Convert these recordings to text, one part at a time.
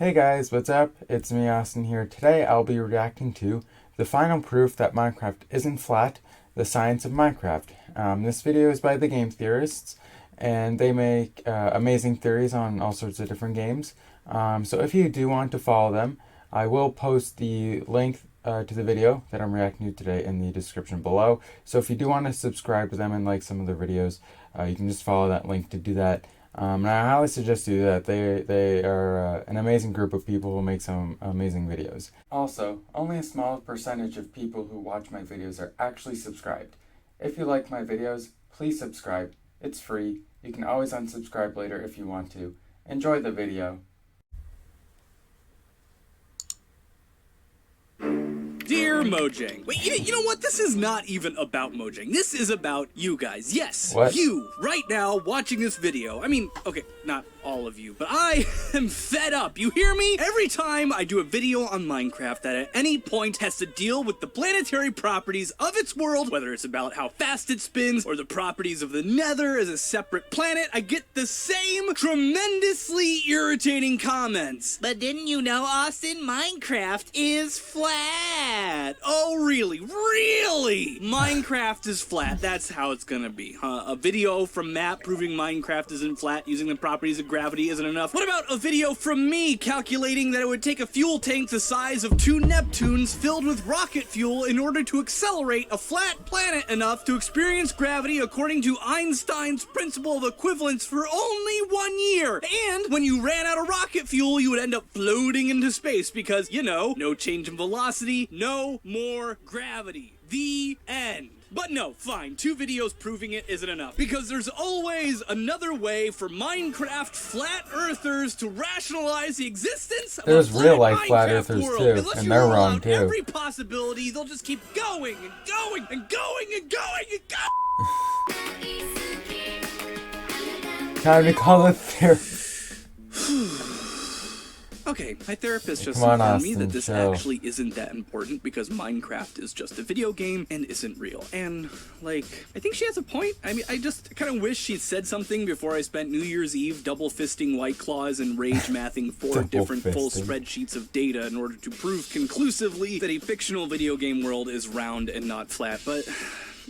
Hey guys, what's up? It's me, Austin here. Today I'll be reacting to the final proof that Minecraft isn't flat, the science of Minecraft. This video is by the game theorists, and they make amazing theories on all sorts of different games. So if you do want to follow them, I will post the link to the video that I'm reacting to today in the description below. So if you do want to subscribe to them and like some of their videos, you can just follow that link to do that. And I highly suggest you do that. They are an amazing group of people who make some amazing videos. Also, only a small percentage of people who watch my videos are actually subscribed. If you like my videos, please subscribe. It's free. You can always unsubscribe later if you want to. Enjoy the video. Dear Mojang. Wait, you know what? This is not even about Mojang. This is about you guys. Yes, what? You, right now, watching this video. I mean, okay, not all of you, but I am fed up. You hear me? Every time I do a video on Minecraft that at any point has to deal with the planetary properties of its world, whether it's about how fast it spins or the properties of the Nether as a separate planet, I get the same tremendously irritating comments. But didn't you know, Austin, Minecraft is flat? Oh, really? Really? Minecraft is flat. That's how it's gonna be, huh? A video from Matt proving Minecraft isn't flat using the properties of gravity isn't enough. What about a video from me calculating that it would take a fuel tank the size of 2 Neptunes filled with rocket fuel in order to accelerate a flat planet enough to experience gravity according to Einstein's principle of equivalence for only 1 year? And when you ran out of rocket fuel, you would end up floating into space because, you know, no change in velocity, no more gravity. The end. But no, fine, 2 videos proving it isn't enough, because there's always another way for Minecraft flat earthers to rationalize the existence of There's a real life Minecraft flat earthers world. too, Unless and you they're rule wrong out too. every possibility, they'll just keep going and going and going and going and going. Time to call it there. Okay, my therapist just Come on, informed me Austin, that this chill. actually isn't that important because Minecraft is just a video game and isn't real. And, like, I think she has a point. I mean, I just kind of wish she'd said something before I spent New Year's Eve double-fisting White Claws and rage-mathing 4 different full spreadsheets of data in order to prove conclusively that a fictional video game world is round and not flat. But,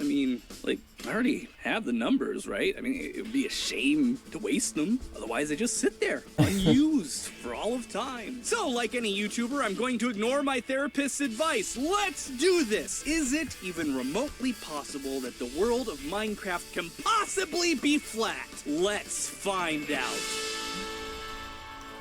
I mean, like, I already have the numbers, right? I mean, it would be a shame to waste them. Otherwise, they just sit there, unused for all of time. So, like any YouTuber, I'm going to ignore my therapist's advice. Let's do this! Is it even remotely possible that the world of Minecraft can possibly be flat? Let's find out.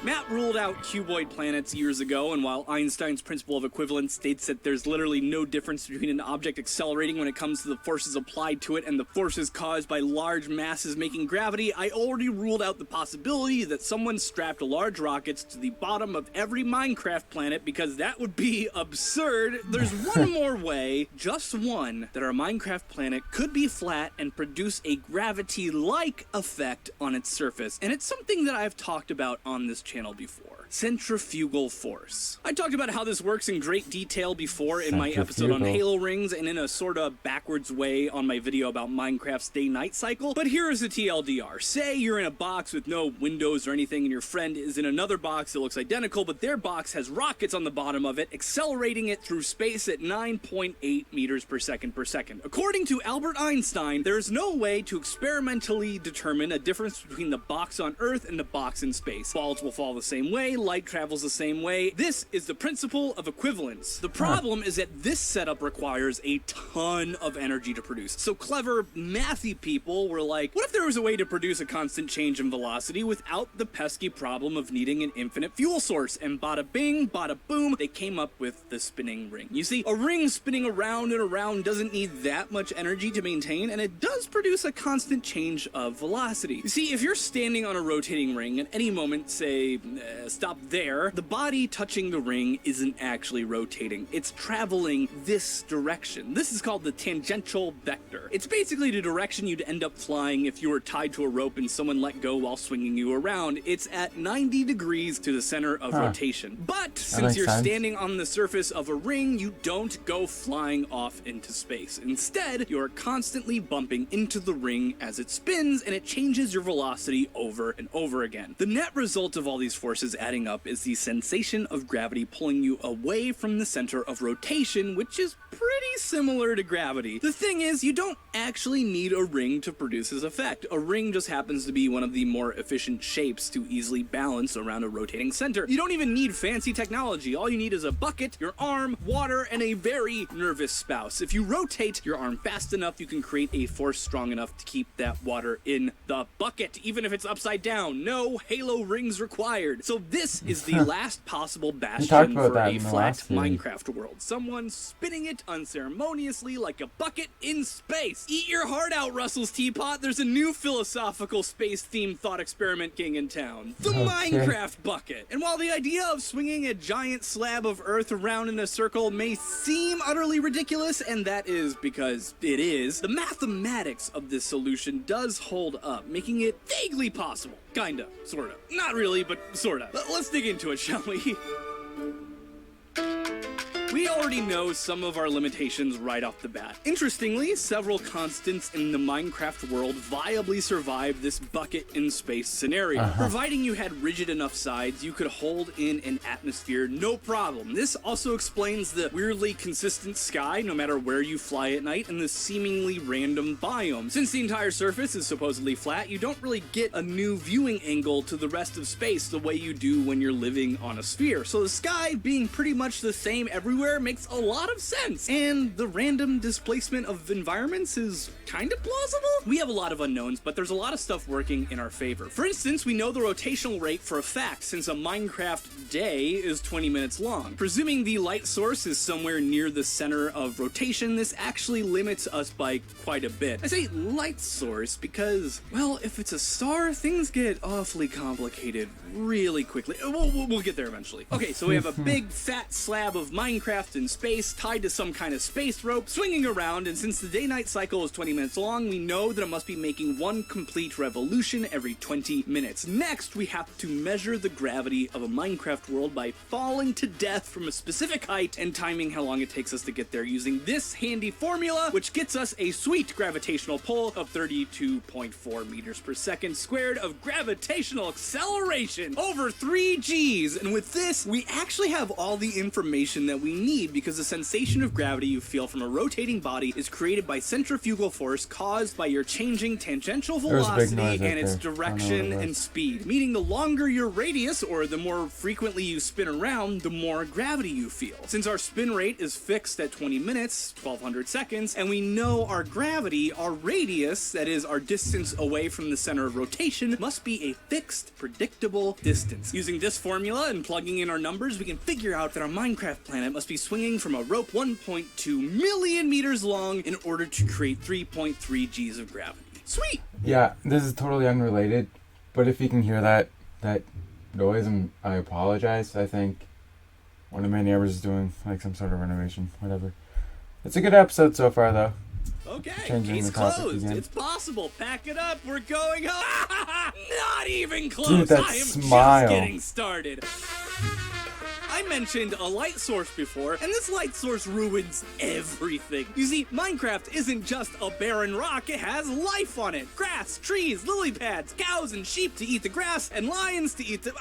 Matt ruled out cuboid planets years ago, and while Einstein's principle of equivalence states that there's literally no difference between an object accelerating when it comes to the forces applied to it and the forces caused by large masses making gravity, I already ruled out the possibility that someone strapped large rockets to the bottom of every Minecraft planet because that would be absurd. There's one more way, just one, that our Minecraft planet could be flat and produce a gravity-like effect on its surface, and it's something that I've talked about on this channel before. Centrifugal force. I talked about how this works in great detail before in my episode on Halo rings and in a sorta backwards way on my video about Minecraft's day-night cycle, but here is a TLDR. Say you're in a box with no windows or anything and your friend is in another box that looks identical, but their box has rockets on the bottom of it, accelerating it through space at 9.8 meters per second per second. According to Albert Einstein, there is no way to experimentally determine a difference between the box on Earth and the box in space. Balls will fall the same way, light travels the same way. This is the principle of equivalence. The problem is that this setup requires a ton of energy to produce. So clever, mathy people were like, what if there was a way to produce a constant change in velocity without the pesky problem of needing an infinite fuel source? And bada bing, bada boom, they came up with the spinning ring. You see, a ring spinning around and around doesn't need that much energy to maintain, and it does produce a constant change of velocity. You see, if you're standing on a rotating ring at any moment, say, stop there, the body touching the ring isn't actually rotating. It's traveling this direction. This is called the tangential vector. It's basically the direction you'd end up flying if you were tied to a rope and someone let go while swinging you around. It's at 90 degrees to the center of rotation. But since you're standing on the surface of a ring, you don't go flying off into space. Instead, you're constantly bumping into the ring as it spins, and it changes your velocity over and over again. The net result of all these forces adding setting up is the sensation of gravity pulling you away from the center of rotation, which is pretty similar to gravity. The thing is, you don't actually need a ring to produce this effect. A ring just happens to be one of the more efficient shapes to easily balance around a rotating center. You don't even need fancy technology. All you need is a bucket, your arm, water, and a very nervous spouse. If you rotate your arm fast enough, you can create a force strong enough to keep that water in the bucket, even if it's upside down. No halo rings required. So this is the last possible bastion for a flat Minecraft world. Someone spinning it unceremoniously like a bucket in space. Eat your heart out, Russell's Teapot. There's a new philosophical space-themed thought experiment king in town. The Minecraft bucket. And while the idea of swinging a giant slab of earth around in a circle may seem utterly ridiculous, and that is because it is, the mathematics of this solution does hold up, making it vaguely possible. Kinda. Sorta. Not really, but sorta. Let's dig into it, shall we? We already know some of our limitations right off the bat. Interestingly, several constants in the Minecraft world viably survive this bucket in space scenario. Providing you had rigid enough sides, you could hold in an atmosphere no problem. This also explains the weirdly consistent sky no matter where you fly at night and the seemingly random biome. Since the entire surface is supposedly flat, you don't really get a new viewing angle to the rest of space the way you do when you're living on a sphere. So the sky being pretty much the same everywhere makes a lot of sense, and the random displacement of environments is kind of plausible. We have a lot of unknowns, but there's a lot of stuff working in our favor. For instance, we know the rotational rate for a fact, since a Minecraft day is 20 minutes long. Presuming the light source is somewhere near the center of rotation, this actually limits us by quite a bit. I say light source because, well, if it's a star, things get awfully complicated really quickly. We'll get there eventually. Okay, so we have a big fat slab of Minecraft in space tied to some kind of space rope swinging around, and since the day-night cycle is 20 minutes long, we know that it must be making one complete revolution every 20 minutes. Next, we have to measure the gravity of a Minecraft world by falling to death from a specific height and timing how long it takes us to get there using this handy formula, which gets us a sweet gravitational pull of 32.4 meters per second squared of gravitational acceleration over 3 Gs. And with this, we actually have all the information that we need, because the sensation of gravity you feel from a rotating body is created by centrifugal force caused by your changing tangential velocity and its direction and speed, meaning the longer your radius, or the more frequently you spin around, the more gravity you feel. Since our spin rate is fixed at 20 minutes, 1200 seconds, and we know our gravity, our radius, that is our distance away from the center of rotation, must be a fixed, predictable distance. Using this formula and plugging in our numbers, we can figure out that our Minecraft planet must be swinging from a rope 1.2 million meters long in order to create 3.3 Gs of gravity. Sweet! Yeah, this is totally unrelated, but if you can hear that noise, and I apologize. I think one of my neighbors is doing like some sort of renovation, whatever. It's a good episode so far, though. Okay, case closed. It's possible. Pack it up. We're going home. Not even close. Dude, that I am smile. just getting started. I mentioned a light source before, and this light source ruins everything. You see, Minecraft isn't just a barren rock, it has life on it. Grass, trees, lily pads, cows and sheep to eat the grass, and lions to eat the...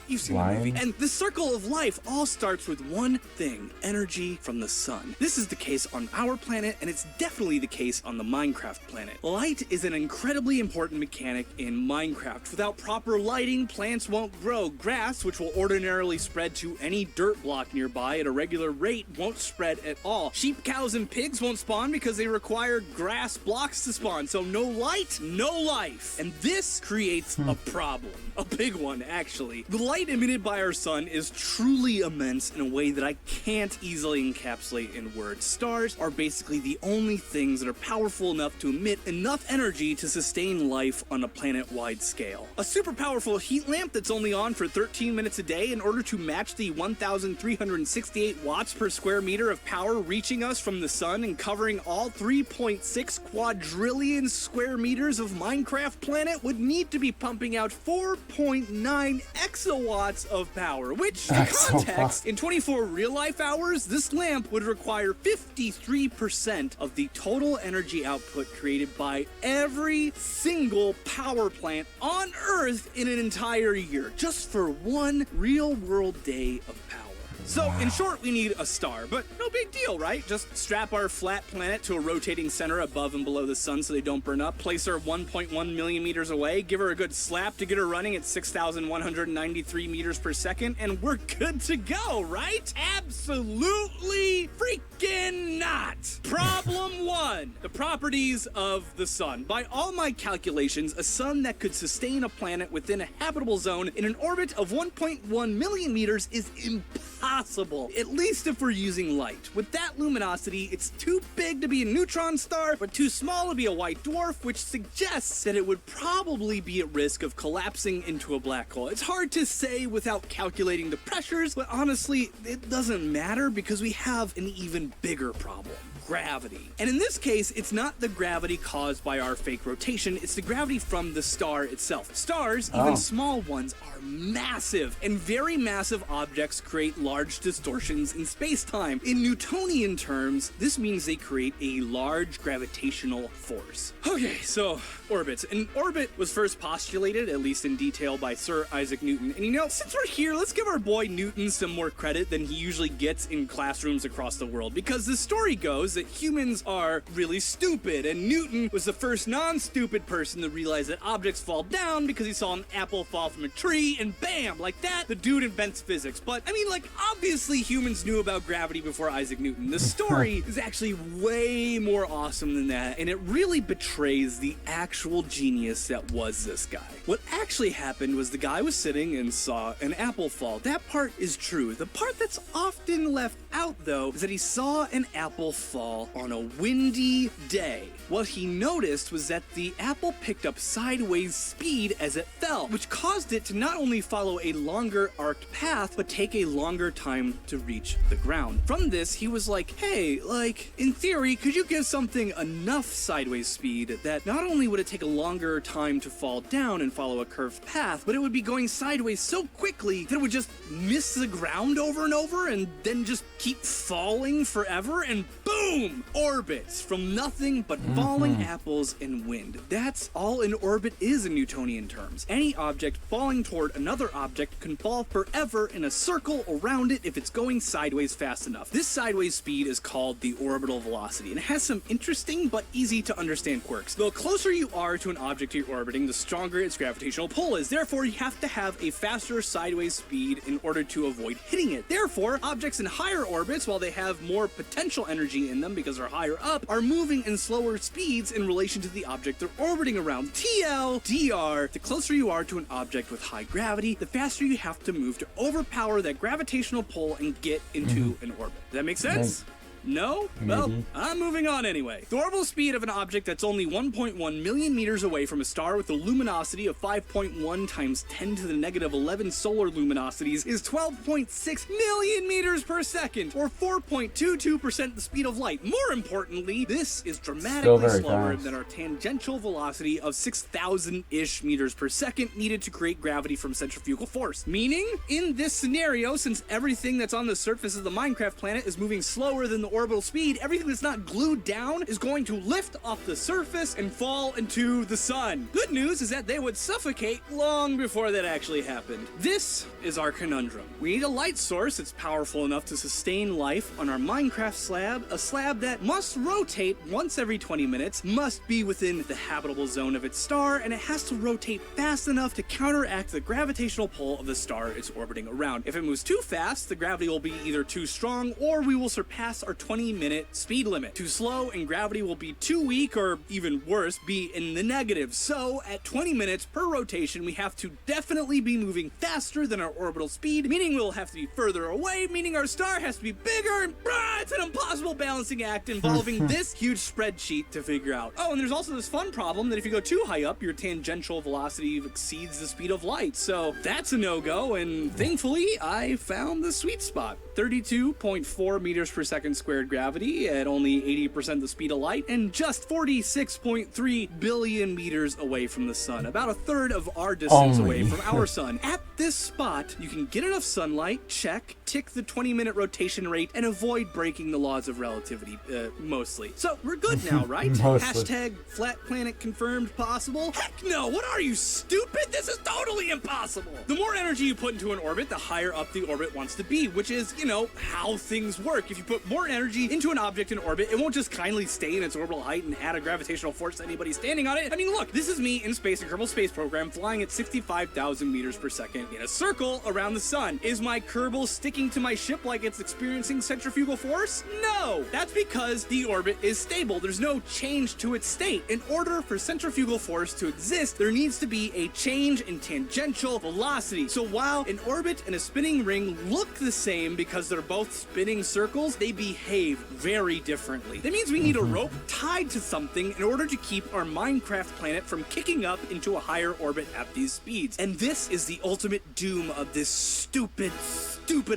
You've seen the movie. And the circle of life all starts with one thing: energy from the sun. This is the case on our planet, and it's definitely the case on the Minecraft planet. Light is an incredibly important mechanic in Minecraft. Without proper lighting, plants won't grow. Grass, which will ordinarily spread to any dirt block nearby at a regular rate, won't spread at all. Sheep, cows, and pigs won't spawn because they require grass blocks to spawn. So no light, no life. And this creates a problem. A big one, actually. The light emitted by our sun is truly immense in a way that I can't easily encapsulate in words. Stars are basically the only things that are powerful enough to emit enough energy to sustain life on a planet-wide scale. A super powerful heat lamp that's only on for 13 minutes a day in order to match the 1,368 watts per square meter of power reaching us from the sun and covering all 3.6 quadrillion square meters of Minecraft planet would need to be pumping out 4.9 exawatt megawatts of power, which, for That's so context, in 24 real-life hours, this lamp would require 53% of the total energy output created by every single power plant on Earth in an entire year, just for one real-world day of power. So, in short, we need a star, but no big deal, right? Just strap our flat planet to a rotating center above and below the sun so they don't burn up, place her 1.1 million meters away, give her a good slap to get her running at 6,193 meters per second, and we're good to go, right? Absolutely freaking not! Problem 1. The properties of the sun. By all my calculations, a sun that could sustain a planet within a habitable zone in an orbit of 1.1 million meters is impossible, at least if we're using light. With that luminosity, it's too big to be a neutron star, but too small to be a white dwarf, which suggests that it would probably be at risk of collapsing into a black hole. It's hard to say without calculating the pressures, but honestly, it doesn't matter because we have an even bigger problem. Gravity. And in this case, it's not the gravity caused by our fake rotation, it's the gravity from the star itself. Stars, even small ones, are massive, and very massive objects create large distortions in space-time. In Newtonian terms, this means they create a large gravitational force. Okay, so orbits. An orbit was first postulated, at least in detail, by Sir Isaac Newton. And you know, since we're here, let's give our boy Newton some more credit than he usually gets in classrooms across the world, because the story goes that humans are really stupid, and Newton was the first non-stupid person to realize that objects fall down because he saw an apple fall from a tree, and bam, like that, the dude invents physics. But, I mean, like, obviously humans knew about gravity before Isaac Newton. The story is actually way more awesome than that, and it really betrays the actual genius that was this guy. What actually happened was the guy was sitting and saw an apple fall. That part is true. The part that's often left out, though, is that he saw an apple fall on a windy day. What he noticed was that the apple picked up sideways speed as it fell, which caused it to not only follow a longer arced path, but take a longer time to reach the ground. From this, he was like, hey, like, in theory, could you give something enough sideways speed that not only would it take a longer time to fall down and follow a curved path, but it would be going sideways so quickly that it would just miss the ground over and over and then just keep falling forever, and boom! Orbits from nothing but falling apples and wind. That's all an orbit is in Newtonian terms. Any object falling toward another object can fall forever in a circle around it if it's going sideways fast enough. This sideways speed is called the orbital velocity, and it has some interesting but easy to understand quirks. The closer you are to an object you're orbiting, the stronger its gravitational pull is. Therefore, you have to have a faster sideways speed in order to avoid hitting it. Therefore, objects in higher orbits, while they have more potential energy in them because they're higher up, are moving in slower speeds in relation to the object they're orbiting around. TLDR, the closer you are to an object with high gravity, the faster you have to move to overpower that gravitational pull and get into an orbit. Does that make sense? No? Well, I'm moving on anyway. The orbital speed of an object that's only 1.1 million meters away from a star with a luminosity of 5.1 times 10 to the negative 11 solar luminosities is 12.6 million meters per second, or 4.22% the speed of light. More importantly, this is dramatically slower than our tangential velocity of 6,000-ish meters per second needed to create gravity from centrifugal force. Meaning, in this scenario, since everything that's on the surface of the Minecraft planet is moving slower than the orbital speed, everything that's not glued down is going to lift off the surface and fall into the sun. Good news is that they would suffocate long before that actually happened. This is our conundrum. We need a light source that's powerful enough to sustain life on our Minecraft slab, a slab that must rotate once every 20 minutes, must be within the habitable zone of its star, and it has to rotate fast enough to counteract the gravitational pull of the star it's orbiting around. If it moves too fast, the gravity will be either too strong or we will surpass our 20-minute speed limit. Too slow and gravity will be too weak, or even worse, be in the negative. So at 20 minutes per rotation, we have to definitely be moving faster than our orbital speed, meaning we'll have to be further away, meaning our star has to be bigger, and it's an impossible balancing act involving this huge spreadsheet to figure out. Oh, and there's also this fun problem that if you go too high up, your tangential velocity exceeds the speed of light. So that's a no-go, and thankfully, I found the sweet spot. 32.4 meters per second squared squared gravity at only 80% the speed of light and just 46.3 billion meters away from the sun, about a third of our distance away from our sun. At this spot, you can get enough sunlight, check, tick the 20-minute rotation rate, and avoid breaking the laws of relativity, mostly. So we're good now, right? Hashtag flat planet confirmed possible? Heck no, what are you, stupid? This is totally impossible. The more energy you put into an orbit, the higher up the orbit wants to be, which is, you know, how things work. If you put more energy into an object in orbit, it won't just kindly stay in its orbital height and add a gravitational force to anybody standing on it. I mean, look, this is me in space, a Kerbal Space Program, flying at 65,000 meters per second in a circle around the sun. Is my Kerbal sticking to my ship like it's experiencing centrifugal force? No! That's because the orbit is stable. There's no change to its state. In order for centrifugal force to exist, there needs to be a change in tangential velocity. So while an orbit and a spinning ring look the same because they're both spinning circles, they behave very differently. That means we need a rope tied to something in order to keep our Minecraft planet from kicking up into a higher orbit at these speeds. And this is the ultimate doom of this stupid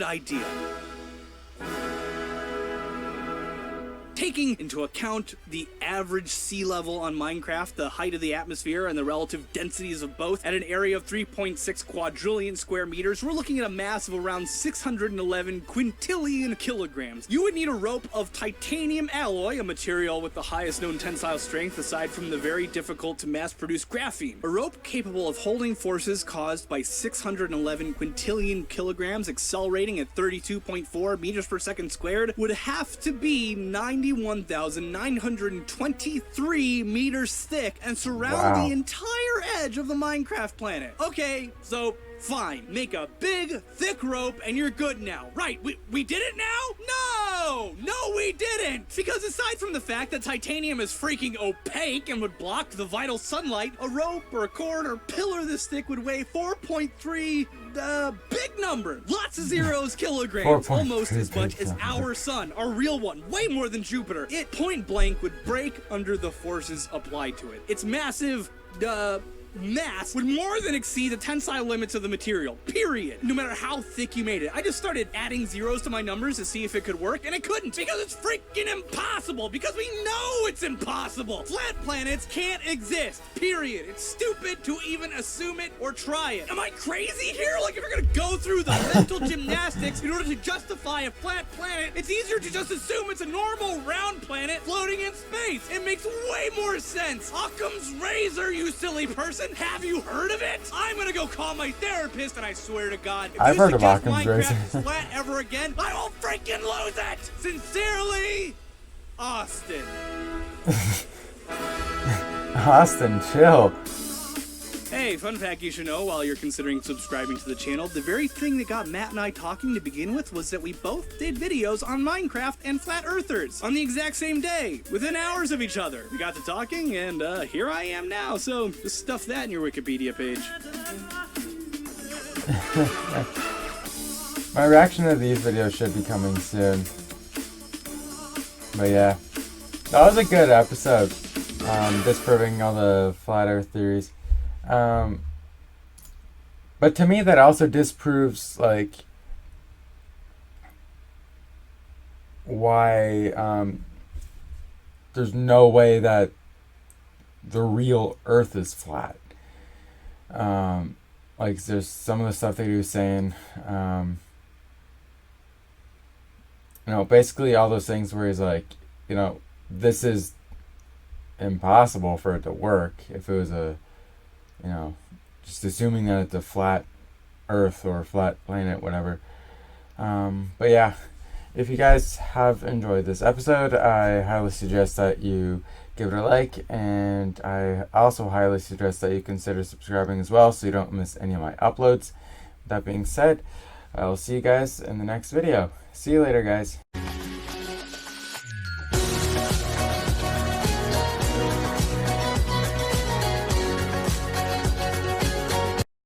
idea. Taking into account the average sea level on Minecraft, the height of the atmosphere, and the relative densities of both, at an area of 3.6 quadrillion square meters, we're looking at a mass of around 611 quintillion kilograms. You would need a rope of titanium alloy, a material with the highest known tensile strength aside from the very difficult to mass-produce graphene. A rope capable of holding forces caused by 611 quintillion kilograms accelerating at 32.4 meters per second squared would have to be 91,923 meters thick and surround the entire edge of the Minecraft planet. Okay, so fine. Make a big, thick rope and you're good now. Right, we did it now? No, we didn't! Because aside from the fact that titanium is freaking opaque and would block the vital sunlight, a rope or a cord or pillar this thick would weigh 4.3, big number, lots of zeros, kilograms, almost as much as our sun, our real one, way more than Jupiter. It point blank would break under the forces applied to it. Its massive, mass would more than exceed the tensile limits of the material, period. No matter how thick you made it. I just started adding zeros to my numbers to see if it could work, and it couldn't, because it's freaking impossible, because we know it's impossible. Flat planets can't exist, period. It's stupid to even assume it or try it. Am I crazy here? Like, if you're gonna go through the mental gymnastics in order to justify a flat planet, it's easier to just assume it's a normal round planet floating in space. It makes way more sense. Occam's razor, you silly person. Have you heard of it? I'm gonna go call my therapist, and I swear to God, if I've you heard of suggest Occam's Minecraft razor. is flat ever again, I will freaking lose it! Sincerely, Austin. Austin, chill. Hey, fun fact you should know while you're considering subscribing to the channel, the very thing that got Matt and I talking to begin with was that we both did videos on Minecraft and Flat Earthers on the exact same day, within hours of each other. We got to talking, and here I am now, so just stuff that in your Wikipedia page. My reaction to these videos should be coming soon. But yeah, that was a good episode, disproving all the flat earth theories. But to me that also disproves, like, why there's no way that the real earth is flat. Like, there's some of the stuff that he was saying, basically all those things where he's like, this is impossible for it to work if it was just assuming that it's a flat earth or flat planet, whatever. But yeah, if you guys have enjoyed this episode, I highly suggest that you give it a like, and I also highly suggest that you consider subscribing as well so you don't miss any of my uploads. That being said, I will see you guys in the next video. See you later, guys.